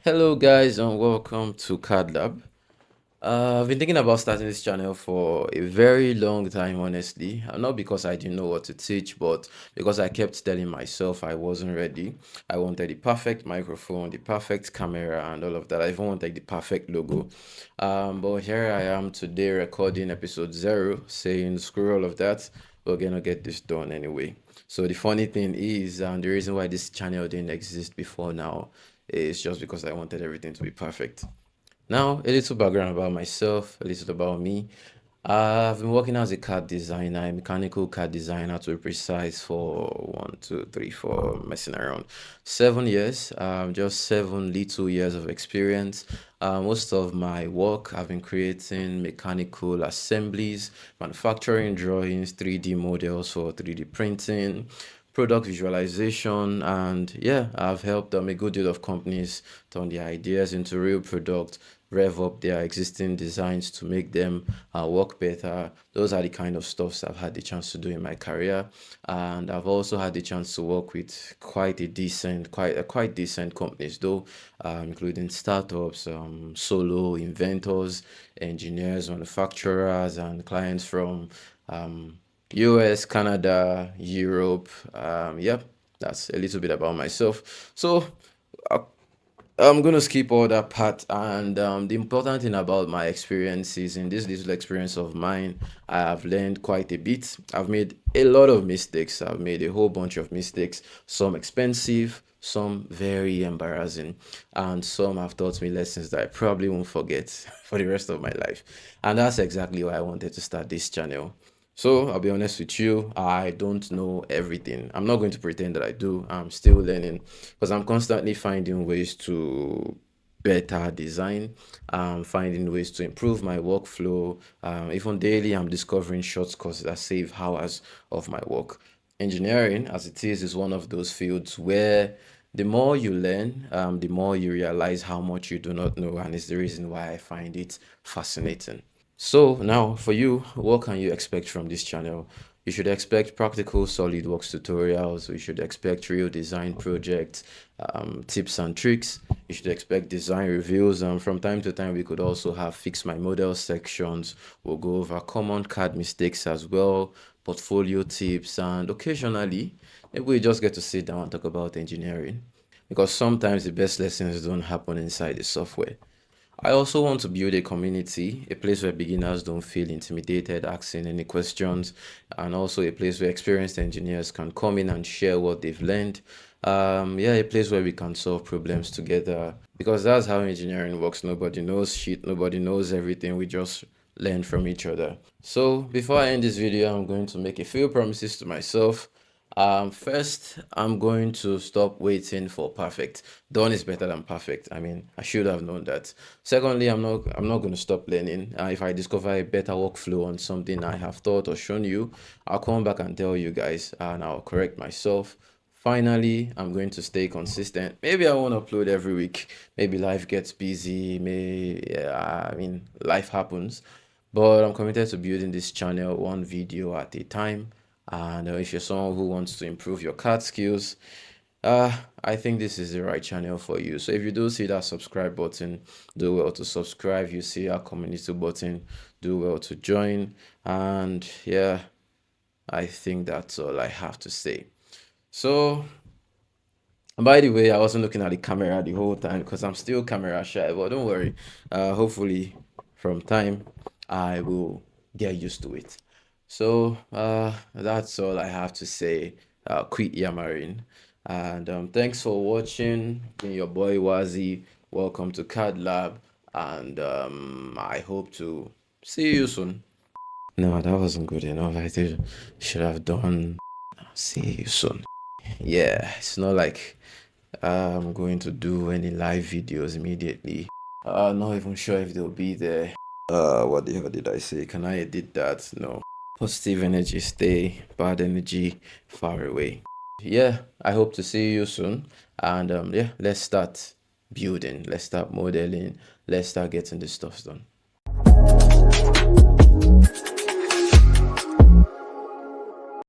Hello, guys, and welcome to CAD Lab. I've been thinking about starting this channel for a very long time, honestly. Not because I didn't know what to teach, but because I kept telling myself I wasn't ready. I wanted the perfect microphone, the perfect camera, and all of that. I even wanted the perfect logo. But here I am today recording episode 0, saying screw all of that. We're gonna get this done anyway. So the funny thing is, the reason why this channel didn't exist before now is just because I wanted everything to be perfect. Now, a little background about myself, a little about me. I've been working as a CAD designer, a mechanical CAD designer to be precise, for 1, 2, 3, 4, messing around, 7 years. Just 7 little years of experience. Most of my work, I've been creating mechanical assemblies, manufacturing drawings, 3D models for 3D printing, product visualization, and yeah, I've helped a good deal of companies turn their ideas into real product, rev up their existing designs to make them work better. Those are the kind of stuffs I've had the chance to do in my career, and I've also had the chance to work with quite decent companies, though, including startups, solo inventors, engineers, manufacturers, and clients from US, Canada, Europe. Yep, that's a little bit about myself. So uh, I'm gonna skip all that part. And the important thing about my experiences in this little experience of mine, I have learned quite a bit. I've made a lot of mistakes. I've made a whole bunch of mistakes. Some expensive, some very embarrassing, and some have taught me lessons that I probably won't forget for the rest of my life. And that's exactly why I wanted to start this channel. So I'll be honest with you, I don't know everything. I'm not going to pretend that I do. I'm still learning because I'm constantly finding ways to better design, finding ways to improve my workflow. Even daily, I'm discovering shortcuts that save hours of my work. Engineering, as it is one of those fields where the more you learn, the more you realize how much you do not know, and it's the reason why I find it fascinating. So now for you, what can you expect from this channel? You should expect practical SolidWorks tutorials. You should expect real design projects, tips and tricks. You should expect design reviews. And from time to time, we could also have fix my model sections. We'll go over common CAD mistakes as well, portfolio tips, and occasionally, maybe we just get to sit down and talk about engineering. Because sometimes the best lessons don't happen inside the software. I also want to build a community, a place where beginners don't feel intimidated asking any questions, and also a place where experienced engineers can come in and share what they've learned. Yeah, a place where we can solve problems together, because that's how engineering works. Nobody knows shit, nobody knows everything. We just learn from each other. So before I end this video, I'm going to make a few promises to myself. First, I'm going to stop waiting for perfect. Done is better than perfect. I mean, I should have known that. Secondly, I'm not going to stop learning. If I discover a better workflow on something I have taught or shown you, I'll come back and tell you guys, and I'll correct myself. Finally, I'm going to stay consistent. Maybe I won't upload every week. Maybe life gets busy. Yeah, I mean, life happens. But I'm committed to building this channel one video at a time. And if you're someone who wants to improve your CAD skills, I think this is the right channel for you. So if you do see that subscribe button, do well to subscribe. You see our community button, do well to join. And yeah, I think that's all I have to say. So, by the way, I wasn't looking at the camera the whole time because I'm still camera shy, but don't worry. Hopefully, from time, I will get used to it. So, that's all I have to say. Quit yammering. And thanks for watching. Been your boy Wazi. Welcome to CAD Lab. And I hope to see you soon. No, that wasn't good enough. Should have done. See you soon. Yeah, it's not like I'm going to do any live videos immediately. Not even sure if they'll be there. What the hell did I say? Can I edit that? No. Positive energy stay, bad energy far away. Yeah, I hope to see you soon. And yeah, let's start building. Let's start modeling. Let's start getting this stuff done.